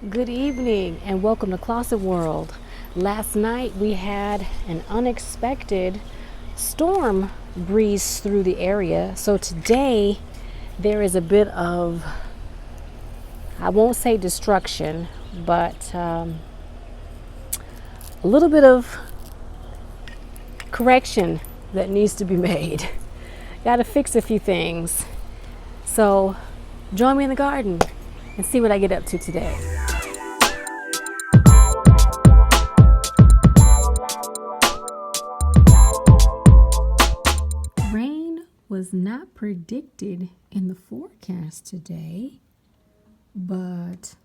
Good evening and welcome to ClausenWorld. Last night we had an unexpected storm breeze through the area. So today there is a bit of, I won't say destruction, but a little bit of correction that needs to be made. Got to fix a few things. So join me in the garden and see what I get up to today. Rain was not predicted in the forecast today, but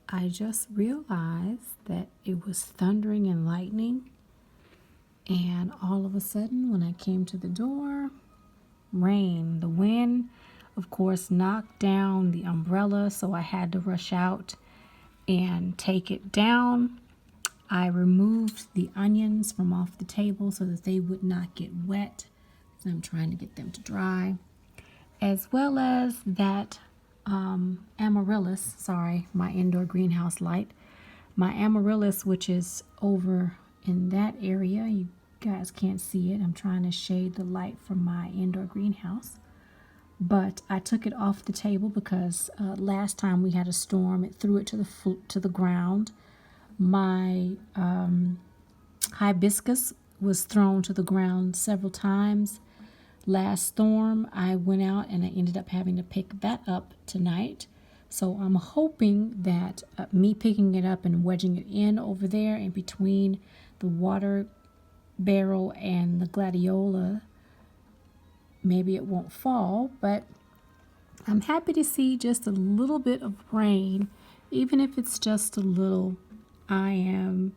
I just realized that it was thundering and lightning, and all of a sudden when I came to the door, rain. The wind, of course, knocked down the umbrella, so I had to rush out and take it down. I removed the onions from off the table so that they would not get wet. I'm trying to get them to dry, as well as that amaryllis, my indoor greenhouse light, my amaryllis, which is over in that area. You guys can't see it. I'm trying to shade the light from my indoor greenhouse, but I took it off the table because last time we had a storm, it threw it to the ground. My hibiscus was thrown to the ground several times. Last storm, I went out and I ended up having to pick that up tonight. So I'm hoping that me picking it up and wedging it in over there in between the water barrel and the gladiola, maybe it won't fall, but I'm happy to see just a little bit of rain, even if it's just a little. I am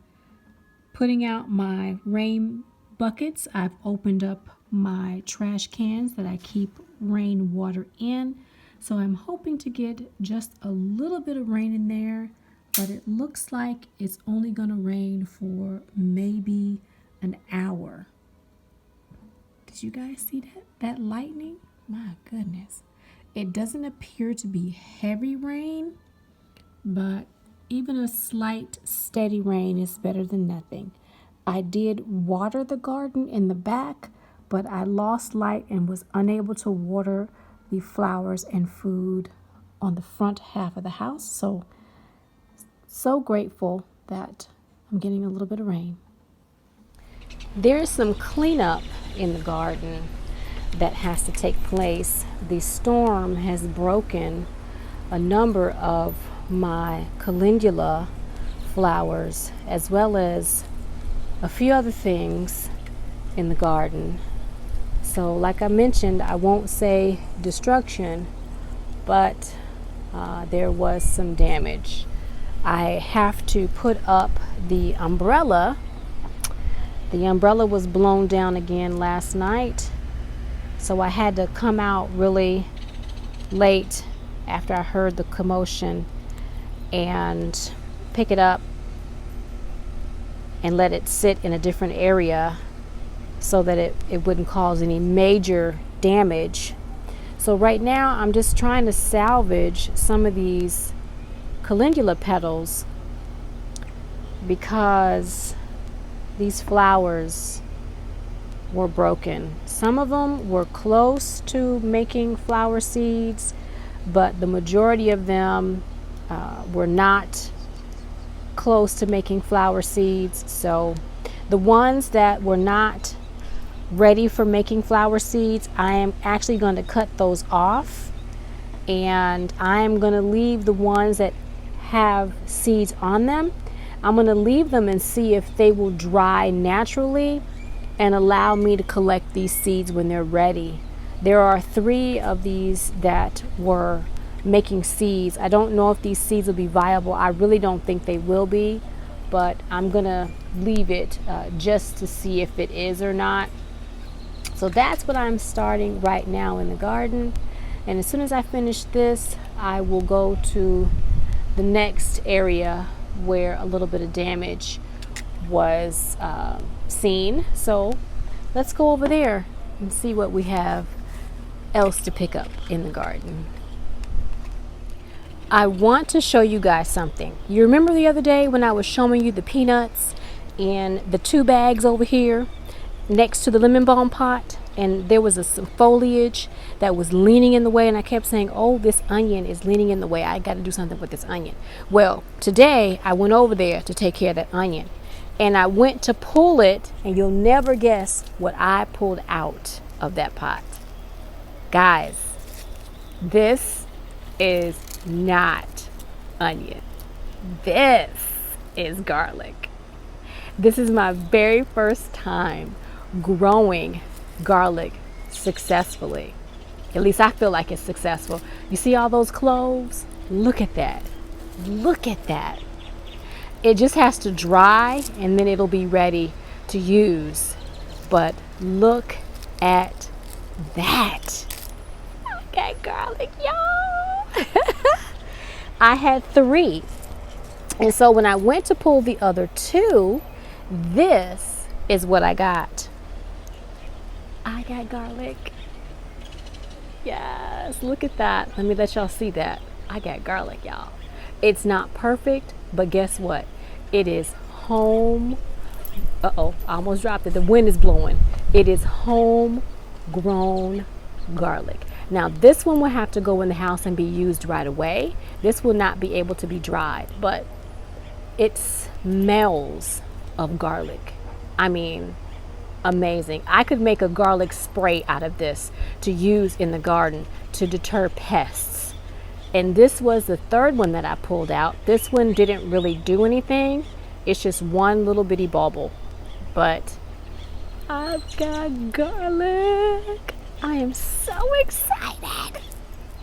putting out my rain buckets. I've opened up my trash cans that I keep rainwater in. So I'm hoping to get just a little bit of rain in there, but it looks like it's only going to rain for maybe an hour. Did you guys see that lightning? My goodness. It doesn't appear to be heavy rain, but even a slight steady rain is better than nothing. I did water the garden in the back, but I lost light and was unable to water the flowers and food on the front half of the house. So grateful that I'm getting a little bit of rain. There's some cleanup in the garden that has to take place. The storm has broken a number of my calendula flowers, as well as a few other things in the garden. So like I mentioned, I won't say destruction, but there was some damage. I have to put up the umbrella. The umbrella was blown down again last night, so I had to come out really late after I heard the commotion and pick it up and let it sit in a different area so that it wouldn't cause any major damage. So right now I'm just trying to salvage some of these calendula petals because these flowers were broken. Some of them were close to making flower seeds, but the majority of them were not close to making flower seeds. So the ones that were not ready for making flower seeds, I am actually going to cut those off, and I am going to leave the ones that have seeds on them. I'm going to leave them and see if they will dry naturally and allow me to collect these seeds when they're ready. There are 3 of these that were making seeds. I don't know if these seeds will be viable. I really don't think they will be, but I'm gonna leave it just to see if it is or not. So that's what I'm starting right now in the garden, and as soon as I finish this, I will go to the next area where a little bit of damage was seen. So let's go over there and see what we have else to pick up in the garden. I want to show you guys something. You remember the other day when I was showing you the peanuts and the 2 bags over here next to the lemon balm pot, and there was some foliage that was leaning in the way, and I kept saying, oh, this onion is leaning in the way. I got to do something with this onion. Well, today I went over there to take care of that onion, and I went to pull it, and you'll never guess what I pulled out of that pot. Guys, this is not onion. This is garlic. This is my very first time growing garlic successfully. At least I feel like it's successful. You see all those cloves? Look at that. Look at that. It just has to dry and then it'll be ready to use. But look at that. Okay, garlic, y'all. I had 3. And so when I went to pull the other 2, this is what I got. I got garlic. Yes, look at that. Let me let y'all see that. I got garlic, y'all. It's not perfect, but guess what? It is home. Uh-oh, I almost dropped it. The wind is blowing. It is homegrown garlic. Now, this one will have to go in the house and be used right away. This will not be able to be dried, but it smells of garlic. I mean, amazing. I could make a garlic spray out of this to use in the garden to deter pests. And this was the 3rd one that I pulled out. This one didn't really do anything. It's just one little bitty bubble. But I've got garlic. I am so excited.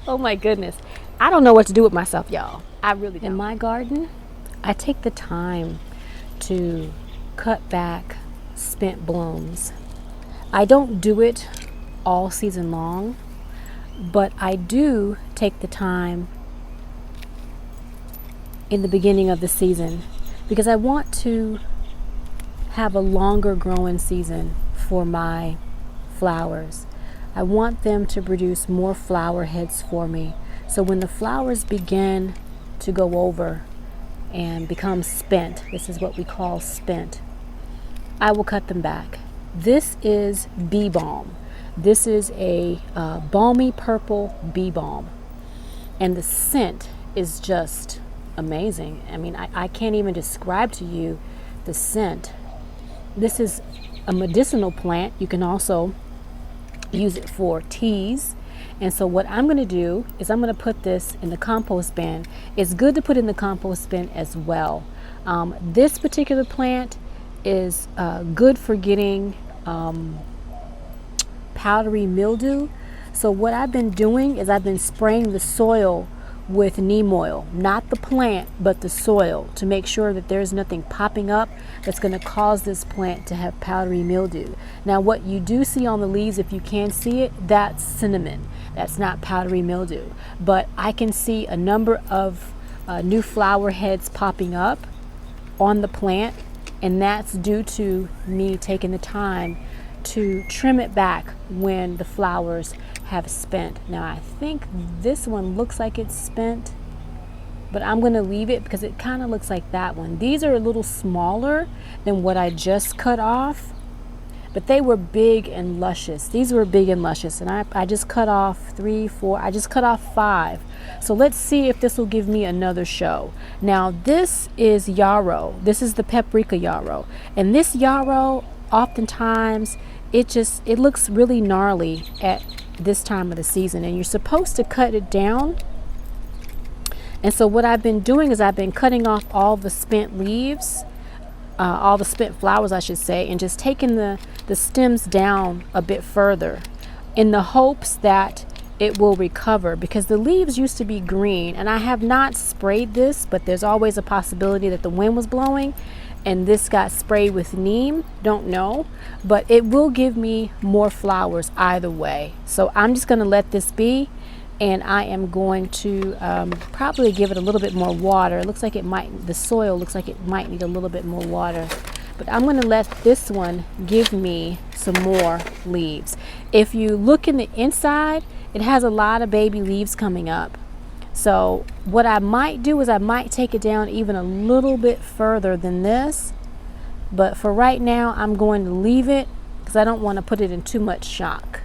Oh my goodness. I don't know what to do with myself, y'all. I really don't. In my garden, I take the time to cut back spent blooms. I don't do it all season long, but I do take the time in the beginning of the season because I want to have a longer growing season for my flowers. I want them to produce more flower heads for me. So when the flowers begin to go over and become spent, this is what we call spent, I will cut them back. This is bee balm. This is a balmy purple bee balm. And the scent is just amazing. I mean, I can't even describe to you the scent. This is a medicinal plant. You can also use it for teas. And so what I'm going to do is I'm going to put this in the compost bin. It's good to put in the compost bin as well. This particular plant is good for getting powdery mildew. So what I've been doing is I've been spraying the soil with neem oil, not the plant, but the soil, to make sure that there's nothing popping up that's going to cause this plant to have powdery mildew. Now what you do see on the leaves, if you can see it, that's cinnamon. That's not powdery mildew. But I can see a number of new flower heads popping up on the plant, and that's due to me taking the time to trim it back when the flowers have spent. Now I think this one looks like it's spent, but I'm going to leave it because it kind of looks like that one. These are a little smaller than what I just cut off, but they were big and luscious. These were big and luscious, and I just cut off 3, 4, I just cut off 5. So let's see if this will give me another show. Now this is yarrow. This is the paprika yarrow, and this yarrow oftentimes it looks really gnarly at this time of the season, and you're supposed to cut it down. And so what I've been doing is I've been cutting off all the spent leaves, all the spent flowers I should say, and just taking the stems down a bit further in the hopes that it will recover, because the leaves used to be green, and I have not sprayed this, but there's always a possibility that the wind was blowing and this got sprayed with neem. Don't know, but it will give me more flowers either way. So I'm just going to let this be, and I am going to probably give it a little bit more water. It looks like the soil looks like it might need a little bit more water, but I'm going to let this one give me some more leaves. If you look in the inside, it has a lot of baby leaves coming up. So what I might do is I might take it down even a little bit further than this. But for right now, I'm going to leave it because I don't want to put it in too much shock.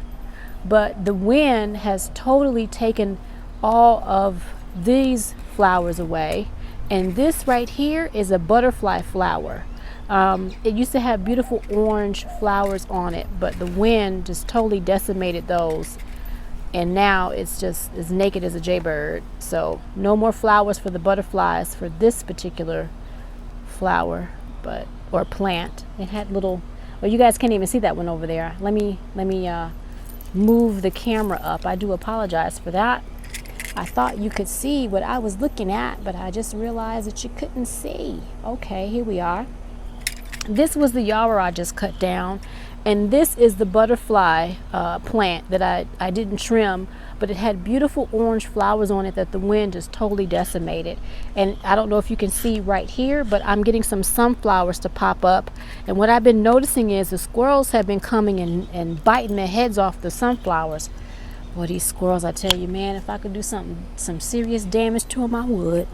But the wind has totally taken all of these flowers away. And this right here is a butterfly flower. It used to have beautiful orange flowers on it, but the wind just totally decimated those. And now it's just as naked as a jaybird. So no more flowers for the butterflies for this particular flower, or plant. It had little, well, you guys can't even see that one over there. Let me move the camera up. I do apologize for that. I thought you could see what I was looking at, but I just realized that you couldn't see. Okay, here we are. This was the yarrow I just cut down, and this is the butterfly plant that I didn't trim, but it had beautiful orange flowers on it that the wind just totally decimated. And I don't know if you can see right here, but I'm getting some sunflowers to pop up. And what I've been noticing is the squirrels have been coming and biting their heads off the sunflowers. Boy, these squirrels, I tell you, man, if I could do some serious damage to them, I would.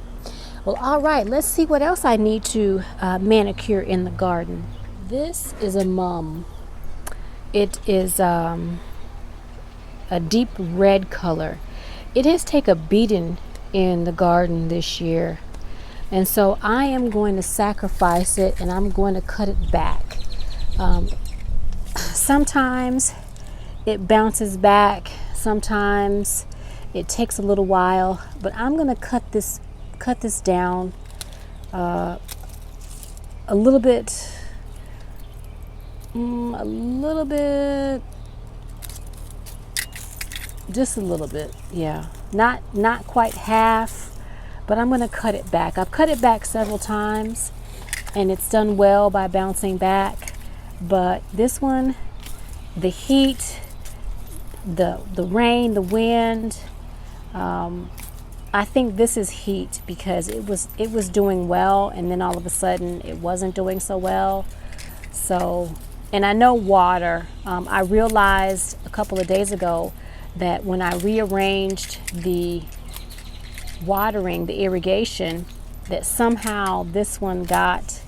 Well, all right, let's see what else I need to manicure in the garden. This is a mum. It is a deep red color. It has taken a beating in the garden this year. And so I am going to sacrifice it, and I'm going to cut it back. Sometimes it bounces back. Sometimes it takes a little while, but I'm going to cut this down a little bit, just a little bit, yeah. Not quite half, but I'm going to cut it back. I've cut it back several times, and it's done well by bouncing back. But this one, the heat, the rain, the wind, I think this is heat because it was doing well, and then all of a sudden it wasn't doing so well. So, and I know water. I realized a couple of days ago that when I rearranged the watering, the irrigation, that somehow this one got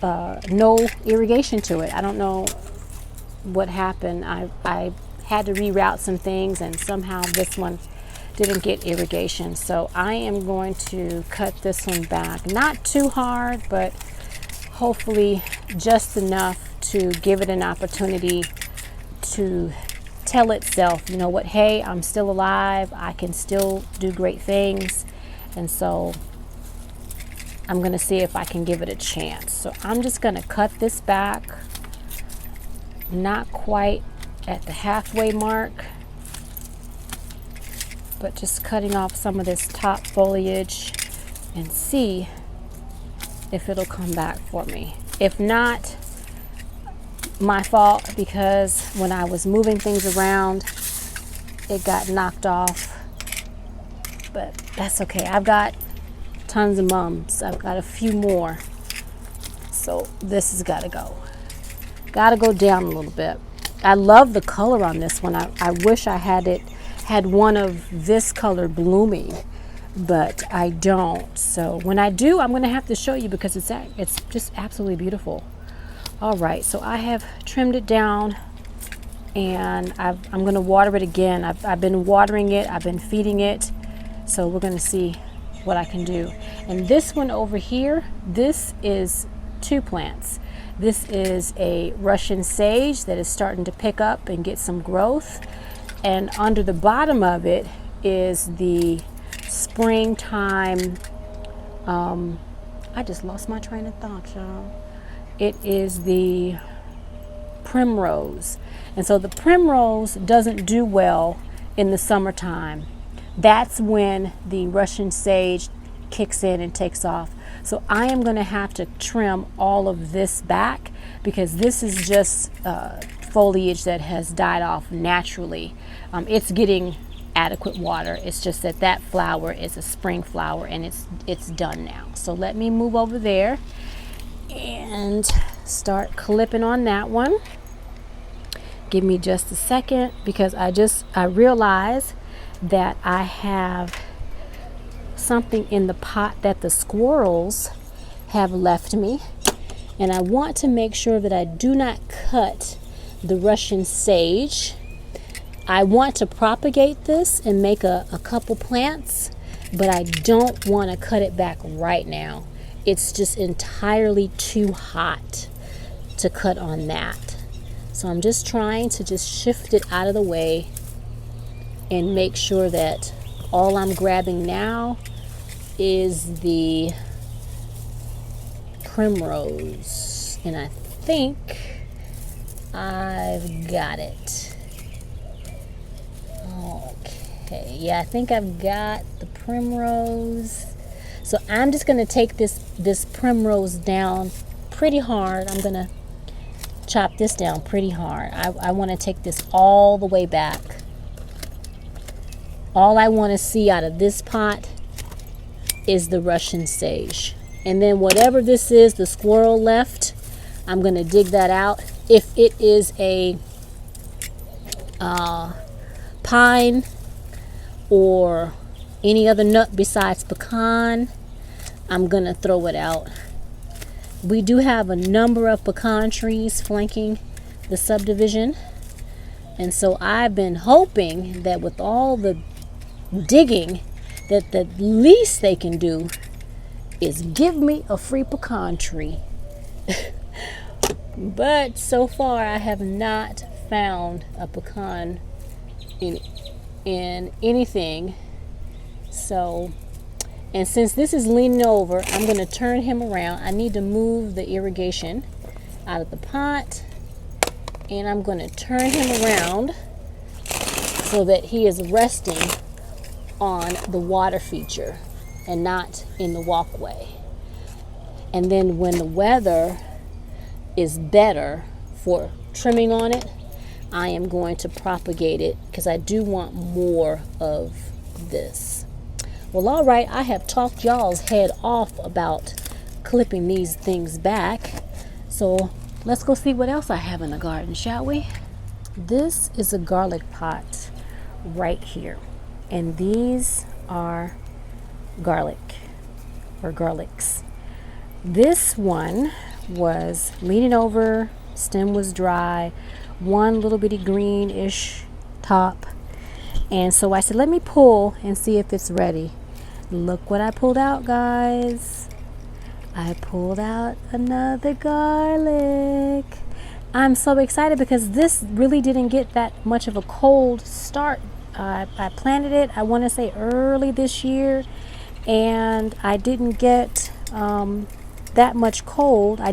no irrigation to it. I don't know what happened. I had to reroute some things, and somehow this one didn't get irrigation. So I am going to cut this one back. Not too hard, but hopefully just enough to give it an opportunity to tell itself, you know what, hey, I'm still alive, I can still do great things. And so I'm going to see if I can give it a chance. So I'm just going to cut this back, not quite at the halfway mark, but just cutting off some of this top foliage and see if it'll come back for me. If not, my fault, because when I was moving things around, it got knocked off. But that's okay. I've got tons of mums. I've got a few more. So this has got to go. Got to go down a little bit. I love the color on this one. I wish I had one of this color blooming, but I don't. So when I do, I'm going to have to show you because it's just absolutely beautiful. All right, so I have trimmed it down, and I'm going to water it again. I've been watering it. I've been feeding it. So we're going to see what I can do. And this one over here, this is two plants. This is a Russian sage that is starting to pick up and get some growth. And under the bottom of it is the springtime, I just lost my train of thought, y'all. It is the primrose. And so the primrose doesn't do well in the summertime. That's when the Russian sage kicks in and takes off. So I am going to have to trim all of this back because this is just foliage that has died off naturally. It's getting adequate water. It's just that flower is a spring flower, and it's done now. So let me move over there and start clipping on that one. Give me just a second because I realize that I have something in the pot that the squirrels have left me, and I want to make sure that I do not cut the Russian sage. I want to propagate this and make a couple plants, but I don't want to cut it back right now. It's just entirely too hot to cut on that. So I'm just trying to just shift it out of the way and make sure that all I'm grabbing now is the primrose. And I think I've got it. Okay, yeah, I think I've got the primrose. So I'm just going to take this primrose down pretty hard. I'm going to chop this down pretty hard. I want to take this all the way back. All I want to see out of this pot is the Russian sage. And then whatever this is, the squirrel left, I'm going to dig that out. If it is a pine or any other nut besides pecan, I'm going to throw it out. We do have a number of pecan trees flanking the subdivision. And so I've been hoping that with all the digging, that the least they can do is give me a free pecan tree. But so far I have not found a pecan in anything. So, and since this is leaning over, I'm going to turn him around. I need to move the irrigation out of the pot, and I'm going to turn him around so that he is resting on the water feature and not in the walkway. And then when the weather is better for trimming on it, I am going to propagate it because I do want more of this. Well, all right, I have talked y'all's head off about clipping these things back. So let's go see what else I have in the garden, shall we? This is a garlic pot right here. And these are garlic or garlics. This one was leaning over, stem was dry, one little bitty greenish top. And so I said, let me pull and see if it's ready. Look what I pulled out, guys. I pulled out another garlic. I'm so excited because this really didn't get that much of a cold start. I planted it, I want to say early this year, and I didn't get that much cold. We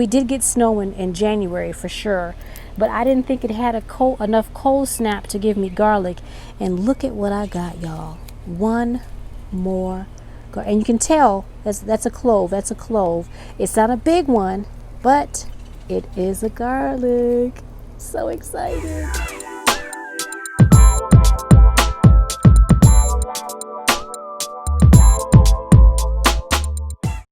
did get snow in January for sure, but I didn't think it had enough cold snap to give me garlic. And look at what I got, y'all. One more garlic, and you can tell that's a clove. That's a clove. It's not a big one, but it is a garlic. So excited.